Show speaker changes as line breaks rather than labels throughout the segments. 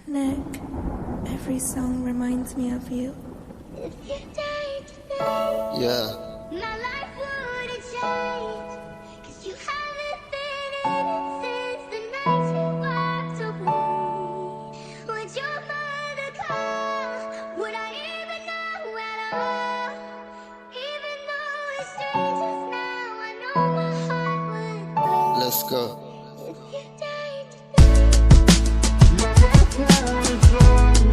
Nick, every song reminds me of you.
If you died today,
Yeah.
my life wouldn't change. 'Cause you haven't been in it since the night you walked away. Would your mother call? Would I even know at all? Even though we're strangers now, I know my heart would break.
Let's go.
If you died today, my life wouldn't change.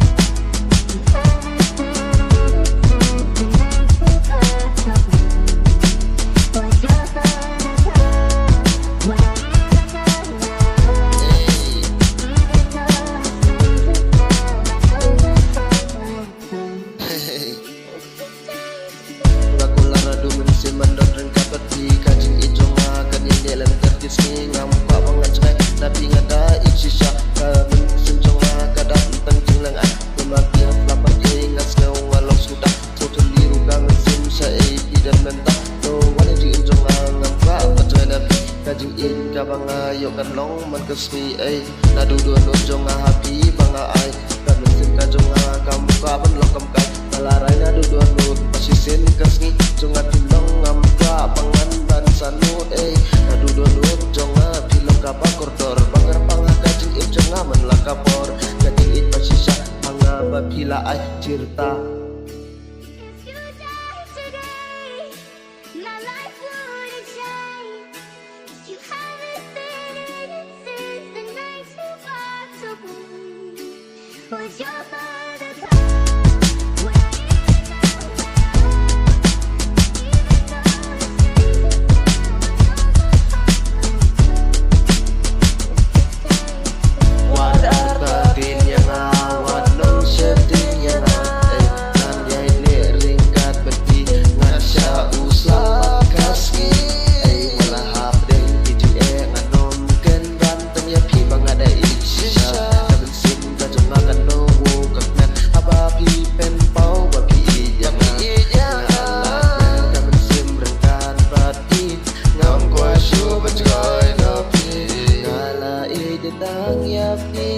Kular adu mensiman dan rengkapat di kajing ijo ngakan ini lem terkis ni ngampak mengacai nabi ngada icisha kamen senjonga kada tentang jinglangan memaki lapar ingat ngau walau sudah totally rugang sim sai dan mentah no wani di ijo ngampak patrai nabi kajing in kabang ayo kan long man kesmi nadu dua no jonga happy banga ai kamen sim kajonga kamu kaban lokam kai malarai nadu dua no pasisin kasni jonga tilong ngamka pangan dan sanut nadu dua no jonga tilong kapa kortor bangar panga kajing in jonga menlakapor kajing in pasisya panga babila ai cirta.
If you died today, my life wouldn't change. 'Cause you haven't been in it since the night you walked away. Was your mother call? Would I even know at all? Even though we're strangers now, I know my heart would break.
What artin yang awat non setting yang nan yai ne ringkat beti ngasya usah khasi malahap deng iji nganom ken banteng ya pi bang ada isya kaben sim ka jong akan no kaknan aba pi pen pau ba pi iya kaben sim rengkan pati ngam kwa shu bajoi no pi ngala i dedang ya pi